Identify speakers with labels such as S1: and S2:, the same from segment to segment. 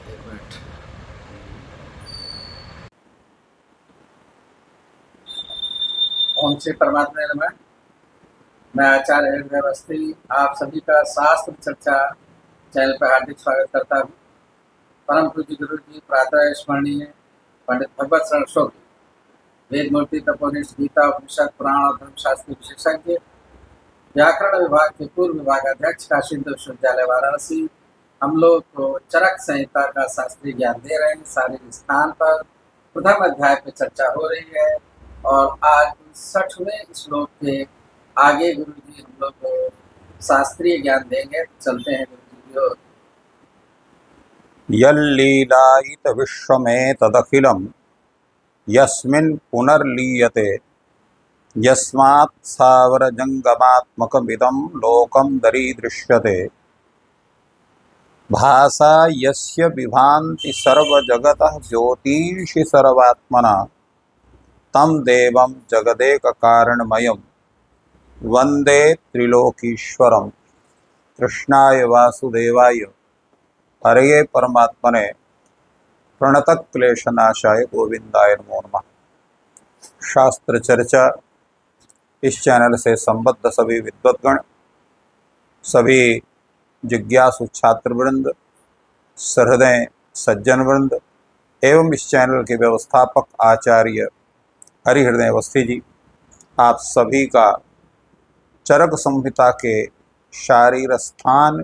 S1: एक मिनट। ओम श्री परमात्मा नमः। मैं आचार्य हृदय अवस्थी आप सभी का शास्त्र चर्चा चैनल पर हार्दिक स्वागत करता हूँ। परम पूज्य गुरु जी प्रातः स्मरणीय पंडित भगवत शरण शुक्ल, वेद मूर्ति तपोनिष्ठ गीता उपनिषद पुराण और धर्मशास्त्र विशेषज्ञ, व्याकरण विभाग के पूर्व विभागाध्यक्ष काशी हिंदू विश्वविद्यालय वाराणसी, हम लोग को चरक संहिता का शास्त्रीय ज्ञान दे रहे हैं। शारीरिक स्थान पर प्रथम अध्याय पर चर्चा हो रही है और आज 60वें श्लोक के आगे गुरु जी हम लोग को शास्त्रीय ज्ञान देंगे। चलते हैं गुरु जी की ओर।
S2: यल्लीलायित विश्वमेतदखिलं यस्मिन् पुनर्लीयते यस्मात् स्थावरजङ्गमात्मकमिदं लोकं दरीदृश्यते भासा यस्य विभान्ति सर्वजगतः ज्योतिषि सर्वात्मना तं देवं जगदेककारणमयं वन्दे त्रिलोकीश्वरं। कृष्णाय वासुदेवाय हरये परमात्मने प्रणतः क्लेशनाशाय गोविंदाय नमो नमः। शास्त्र चर्चा इस चैनल से संबद्ध सभी विद्वद्गण, सभी जिज्ञासु छात्रवृंद, सहृदय सज्जन वृंद एवं इस चैनल के व्यवस्थापक आचार्य हरिहृदय अवस्थी जी, आप सभी का चरक संहिता के शारीर स्थान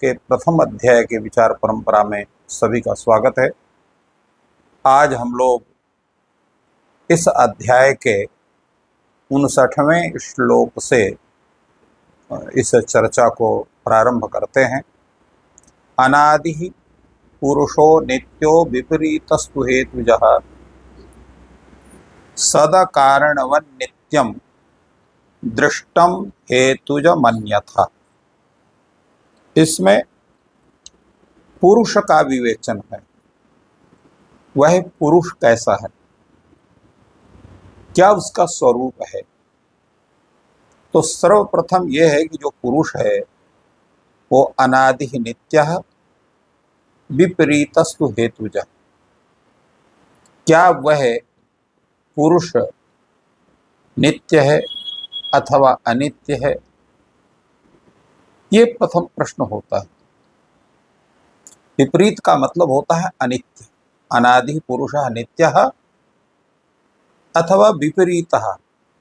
S2: के प्रथम अध्याय के विचार परंपरा में सभी का स्वागत है। आज हम लोग इस अध्याय के 59वें श्लोक से इस चर्चा को प्रारंभ करते हैं। अनादि पुरुषो नित्यो विपरीतस्तु हेतुजः सदकारणवन्नित्यं दृष्टम हेतुजमन्यथा। इसमें पुरुष का विवेचन है। वह पुरुष कैसा है, क्या उसका स्वरूप है। तो सर्वप्रथम यह है कि जो पुरुष है वो अनादि नित्यः विपरीतस्तु हेतुजः। क्या वह पुरुष नित्य है अथवा अनित्य है, ये प्रथम प्रश्न होता है। विपरीत का मतलब होता है अनित्य। अनादि पुरुषः नित्यः अथवा विपरीतः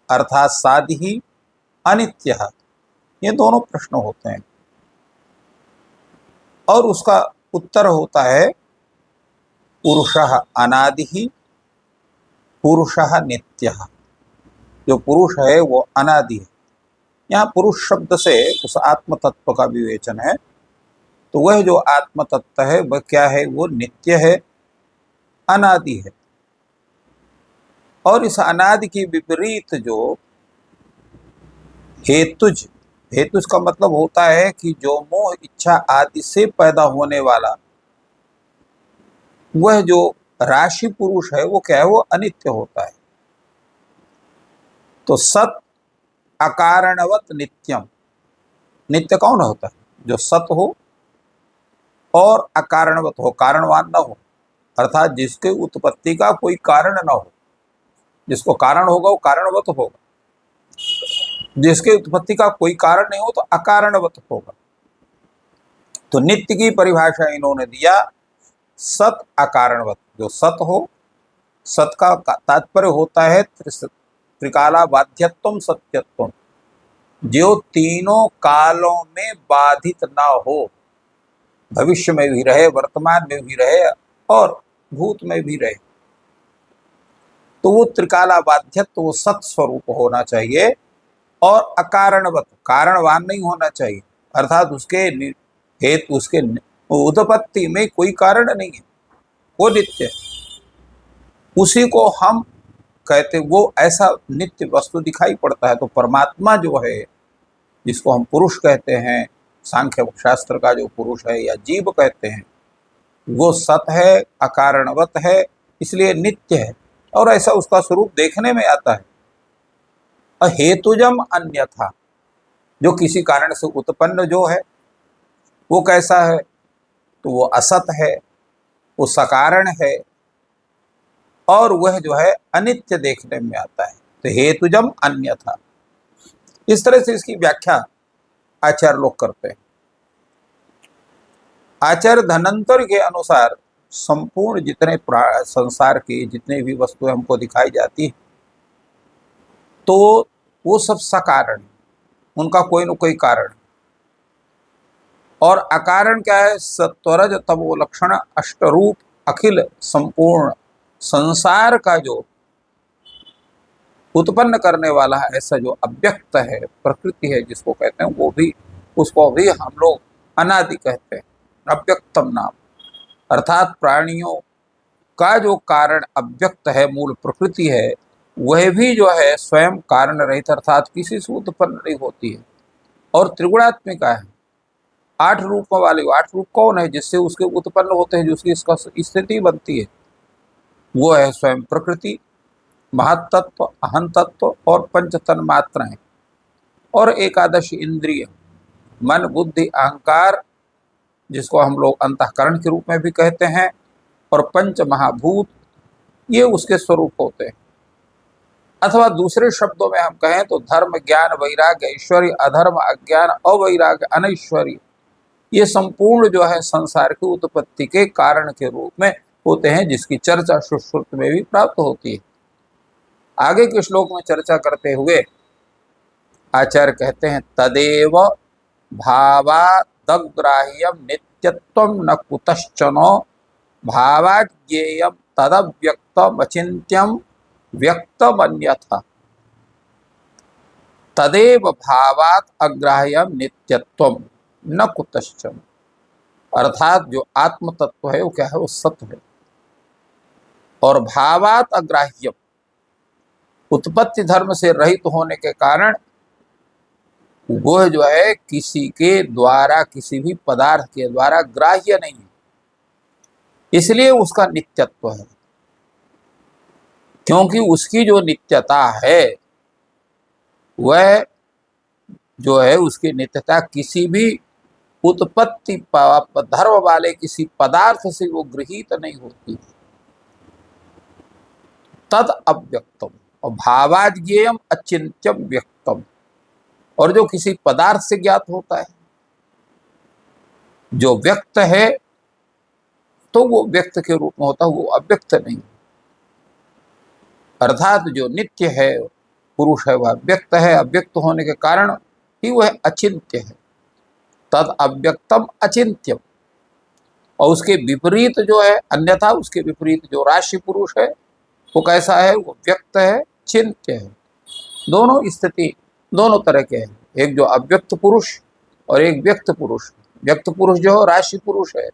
S2: अर्थात सादिः अनित्यः, ये दोनों प्रश्न होते हैं। और उसका उत्तर होता है पुरुषः अनादिः पुरुषः नित्यः। जो पुरुष है वो अनादि है। यहाँ पुरुष शब्द से उस आत्म तत्व का विवेचन है। तो वह जो आत्म तत्व है वह क्या है, वो नित्य है, अनादि है। और इस अनादि की विपरीत जो हेतुज, हेतुज का मतलब होता है कि जो मोह इच्छा आदि से पैदा होने वाला वह जो राशि पुरुष है वो क्या है, वो अनित्य होता है। तो सत अकारणवत नित्यम। नित्य कौन होता है, जो सत हो और अकारणवत हो, कारणवान न हो, अर्थात जिसके उत्पत्ति का कोई कारण न हो। जिसको कारण होगा वो कारणवत होगा, जिसके उत्पत्ति का कोई कारण नहीं हो तो अकारणवत होगा। तो नित्य की परिभाषा इन्होंने दिया सत अकारणवत। जो सत हो, सत का तात्पर्य होता है त्रिकाला बाध्यत्वम सत्यत्वम, जो तीनों कालों में बाधित ना हो, भविष्य में भी रहे, वर्तमान में भी रहे और भूत में भी रहे। तो वो त्रिकाला बाध्यत्व, वो सत स्वरूप होना चाहिए और अकारणवत, कारणवान नहीं होना चाहिए। अर्थात उसके हेतु, उसके उत्पत्ति में कोई कारण नहीं है, वो नित्य है। उसी को हम कहते, वो ऐसा नित्य वस्तु दिखाई पड़ता है। तो परमात्मा जो है, जिसको हम पुरुष कहते हैं, सांख्य शास्त्र का जो पुरुष है या जीव कहते हैं, वो सत है, अकारणवत है, इसलिए नित्य है और ऐसा उसका स्वरूप देखने में आता है। अहेतुजम अन्यथा, जो किसी कारण से उत्पन्न जो है वो कैसा है, तो वो असत है। वो सकारण है और वह जो है अनित्य देखने में आता है। तो हेतुजम अन्यथा, इस तरह से इसकी व्याख्या आचार्य लोग करते हैं। आचार्य धनंतर के अनुसार संपूर्ण जितने संसार की जितने भी वस्तुएं हमको दिखाई जाती है तो वो सब सकारण, उनका कोई न कोई कारण। और अकारण क्या है? सत्वरज तमो लक्षण अष्टरूप अखिल संपूर्ण संसार का जो उत्पन्न करने वाला है, ऐसा जो अव्यक्त है, प्रकृति है जिसको कहते हैं, वो भी, उसको भी हम लोग अनादि कहते हैं, अव्यक्तम नाम। अर्थात प्राणियों का जो कारण अव्यक्त है, मूल प्रकृति है, वह भी जो है स्वयं कारण रहित अर्थात किसी से उत्पन्न नहीं होती है और त्रिगुणात्मिका है। 8 रूपों वाली, 8 रूप कौन है जिससे उसके उत्पन्न होते हैं, जो उसकी इसका स्थिति बनती है? वो है स्वयं प्रकृति, महत्तत्व, अहं तत्व और पंच तन्मात्राएं और एकादश इंद्रिय, मन बुद्धि अहंकार, जिसको हम लोग अंतःकरण के रूप में भी कहते हैं, और पंच महाभूत, ये उसके स्वरूप होते हैं। अथवा दूसरे शब्दों में हम कहें तो धर्म ज्ञान वैराग्य ऐश्वर्य, अधर्म अज्ञान अवैराग्य अनैश्वर्य, ये संपूर्ण जो है संसार की उत्पत्ति के कारण के रूप में होते हैं, जिसकी चर्चा सुश्रुत में भी प्राप्त होती है। आगे के श्लोक में चर्चा करते हुए आचार्य कहते हैं, तदेव भावादग्राह्यम नित्यत्वम न कुतश्चनो भावाज्ञेयम तदव्यक्तम अचिन्त्यम व्यक्तमन्यथा। तदेव भावात अग्राह्यम नित्यत्वम न कुतश्चन, अर्थात जो आत्म तत्व है वो क्या है? वो सत्य है। और भावात अग्राह्यम, उत्पत्ति धर्म से रहित होने के कारण वह जो है किसी के द्वारा, किसी भी पदार्थ के द्वारा ग्राह्य नहीं है, इसलिए उसका नित्यत्व है। क्योंकि उसकी जो नित्यता है वह जो है, उसकी नित्यता किसी भी उत्पत्ति धर्म वाले किसी पदार्थ से वो गृहीत नहीं होती। तद अव्यक्तम और भावाज्ञेयम अचिंत्यम व्यक्तम, और जो किसी पदार्थ से ज्ञात होता है, जो व्यक्त है तो वो व्यक्त के रूप में होता है, वो अव्यक्त नहीं। अर्थात जो नित्य है, पुरुष है, वह व्यक्त है, अव्यक्त होने के कारण ही वह अचिंत्य है। तद अव्यक्तम अचिंत्यम, और उसके विपरीत जो है, अन्यथा उसके विपरीत जो राशि पुरुष है वो कैसा है? वो व्यक्त है, चिंत्य है। दोनों स्थिति दोनों तरह के हैं, एक जो अव्यक्त पुरुष और एक व्यक्त पुरुष। व्यक्त पुरुष जो राशि पुरुष है,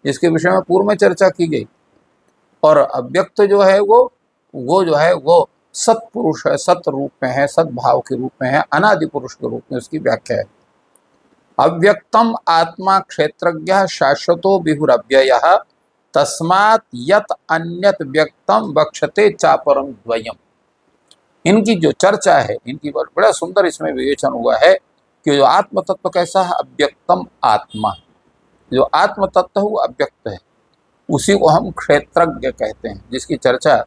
S2: जिसके विषय में पूर्व में चर्चा की गई, और अव्यक्त जो है वो जो है वो सत्पुरुष है, सत रूप में है, सद्भाव के रूप में है, अनादि पुरुष के रूप में उसकी व्याख्या है। अव्यक्तम आत्मा क्षेत्रज्ञ शाश्वतो विहुरव्ययः तस्मात् यत् अन्यत व्यक्तम वक्षते चापरम द्वयम। इनकी जो चर्चा है, इनकी बड़ा सुंदर इसमें विवेचन हुआ है कि जो आत्म तत्व कैसा है? अव्यक्तम आत्मा, जो आत्म तत्व है वो अव्यक्त है, उसी को हम क्षेत्रज्ञ कहते हैं, जिसकी चर्चा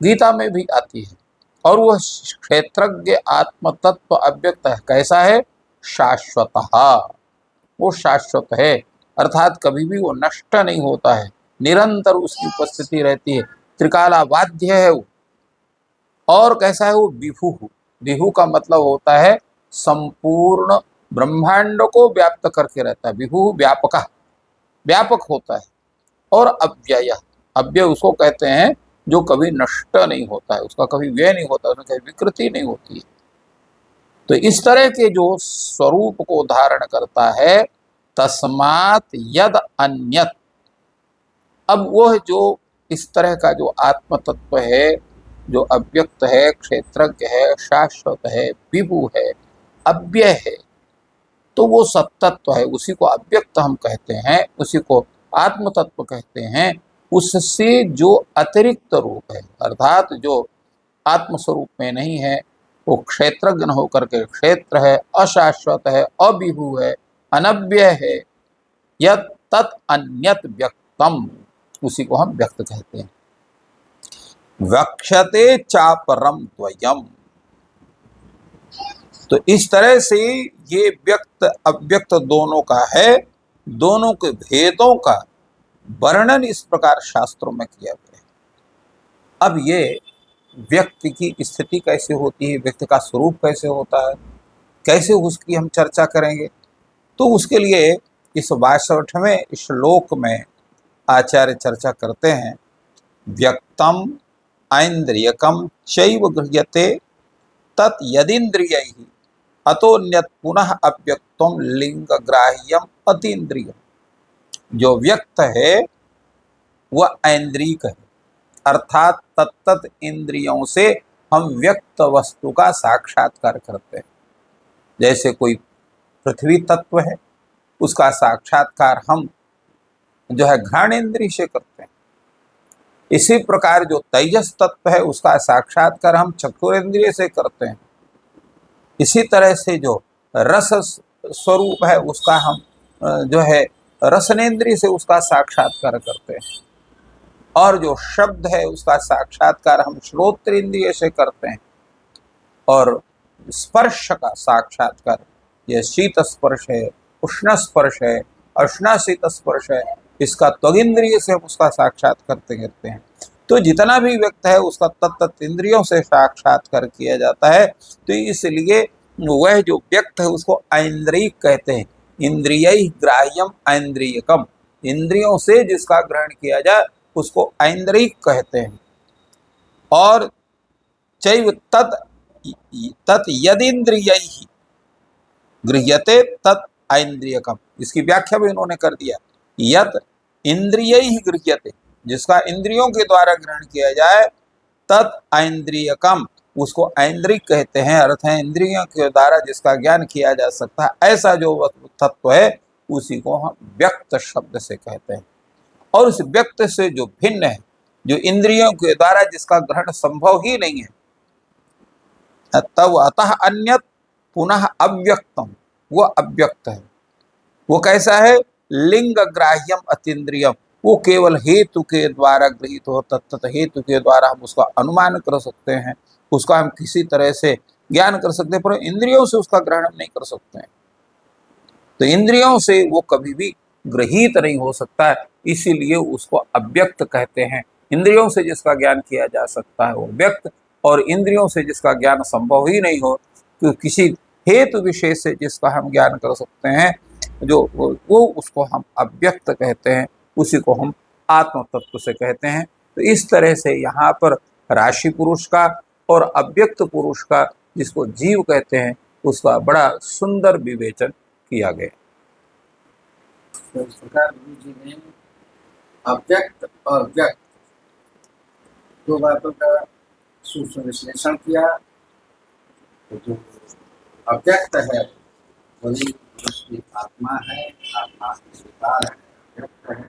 S2: गीता में भी आती है। और वह क्षेत्रज्ञ आत्म तत्व अव्यक्त है, कैसा है? शाश्वतः, वो शाश्वत है, अर्थात कभी भी वो नष्ट नहीं होता है, निरंतर उसकी उपस्थिति रहती है, त्रिकाला बाध्य है वो। और कैसा है? वो विभु, विभु का मतलब होता है संपूर्ण ब्रह्मांड को व्याप्त करके रहता है, विभु व्यापक, व्यापक होता है। और अव्यय, अव्यय उसको कहते हैं जो कभी नष्ट नहीं होता है, उसका कभी व्यय नहीं होता, उसमें कभी विकृति नहीं होती है। तो इस तरह के जो स्वरूप को धारण करता है, तस्मात् यद अन्यत, अब वह जो इस तरह का जो आत्म तत्व है, जो अव्यक्त है, क्षेत्रज्ञ है, शाश्वत है, विभु है, अव्यय है, तो वो सत्तत्व है, उसी को अव्यक्त हम कहते हैं, उसी को आत्म तत्व कहते हैं। उससे जो अतिरिक्त रूप है, अर्थात जो आत्म स्वरूप में नहीं है, वो क्षेत्रज्ञ होकर के क्षेत्र है, अशाश्वत है, अविभु है, अनव्यय है। यत् तत् अन्यत व्यक्तम, उसी को हम व्यक्त कहते हैं। वक्षते चापरम द्वयम, तो इस तरह से ये व्यक्त अव्यक्त दोनों का है, दोनों के भेदों का वर्णन इस प्रकार शास्त्रों में किया गया है। अब ये व्यक्ति की स्थिति कैसे होती है, व्यक्ति का स्वरूप कैसे होता है, कैसे उसकी हम चर्चा करेंगे, तो उसके लिए इस 62वें श्लोक में आचार्य चर्चा करते हैं। व्यक्तम ऐन्द्रियकम चैव गृह्यते तत् यदिन्द्रियैः अतोन्यत् पुनः अव्यक्तम लिंग ग्राह्यम अतीन्द्रियम। जो व्यक्त है वह ऐन्द्रियक है, अर्थात तत्त इंद्रियों से हम व्यक्त वस्तु का साक्षात्कार करते हैं। जैसे कोई पृथ्वी तत्व है, उसका साक्षात्कार हम जो है घ्राणेन्द्रिय से करते हैं। इसी प्रकार जो तेजस तत्व है उसका साक्षात्कार हम चक्षुरेंद्रिय से करते हैं। इसी तरह से जो रस स्वरूप है उसका हम जो है रसनेन्द्रिय से उसका साक्षात्कार करते हैं, और जो शब्द है उसका साक्षात्कार हम श्रोत्रेंद्रिय से करते हैं, और स्पर्श का साक्षात्कार यह शीत स्पर्श है, उष्ण स्पर्श है, उष्णाशीत स्पर्श है, इसका त्वगिंद्रिय से हम उसका साक्षात्कार करते हैं। तो जितना भी व्यक्त है उसका तत्त इंद्रियों से साक्षात्कार किया जाता है। तो इसलिए वह जो व्यक्त है उसको ऐन्द्रियक कहते हैं। इंद्रिय ग्राह्यम ऐन्द्रियकम, इंद्रियों से जिसका ग्रहण किया जाए उसको ऐन्द्रियक कहते हैं। और चैव तत् यदिन्द्रियैः गृह्यते तत् ऐन्द्रियकम, इसकी व्याख्या भी इन्होंने कर दिया। यत् इंद्रियैः गृह्यते, जिसका इंद्रियों के द्वारा ग्रहण किया जाए, तत् ऐन्द्रियकम, उसको ऐन्द्रियक कहते हैं। अर्थ है इंद्रियों के द्वारा जिसका ज्ञान किया जा सकता है, ऐसा जो तत्व है उसी को हम व्यक्त शब्द से कहते हैं। और उस व्यक्त से जो भिन्न है, जो इंद्रियों के द्वारा जिसका ग्रहण संभव ही नहीं है, तब अतः अन्यत पुनः अव्यक्तम, वो अव्यक्त है। वो कैसा है? लिंग ग्राह्यम अतीन्द्रियम, वो केवल हेतु के द्वारा गृहीत हो, तत्त हेतु के द्वारा हम उसका अनुमान कर सकते हैं, उसका हम किसी तरह से ज्ञान कर सकते हैं, पर इंद्रियों से उसका ग्रहण हम नहीं कर सकते हैं। तो इंद्रियों से वो कभी भी गृहीत नहीं हो सकता है, इसीलिए उसको अव्यक्त कहते हैं। इंद्रियों से जिसका ज्ञान किया जा सकता है वो व्यक्त, और इंद्रियों से जिसका ज्ञान संभव ही नहीं हो, तो किसी हेतु विशेष से जिसका हम ज्ञान कर सकते हैं, जो वो उसको हम अव्यक्त कहते हैं, उसी को हम आत्म तत्व से कहते हैं। तो इस तरह से यहाँ पर राशि पुरुष का और अव्यक्त पुरुष का, जिसको जीव कहते हैं, उसका बड़ा सुंदर विवेचन किया गया।
S1: तो इस प्रकार गुरु जी ने अव्यक्त और व्यक्त दो बातों का सूक्ष्म विश्लेषण किया। तो जो अव्यक्त है वही उसकी आत्मा है, आत्मा के विकार है, व्यक्त है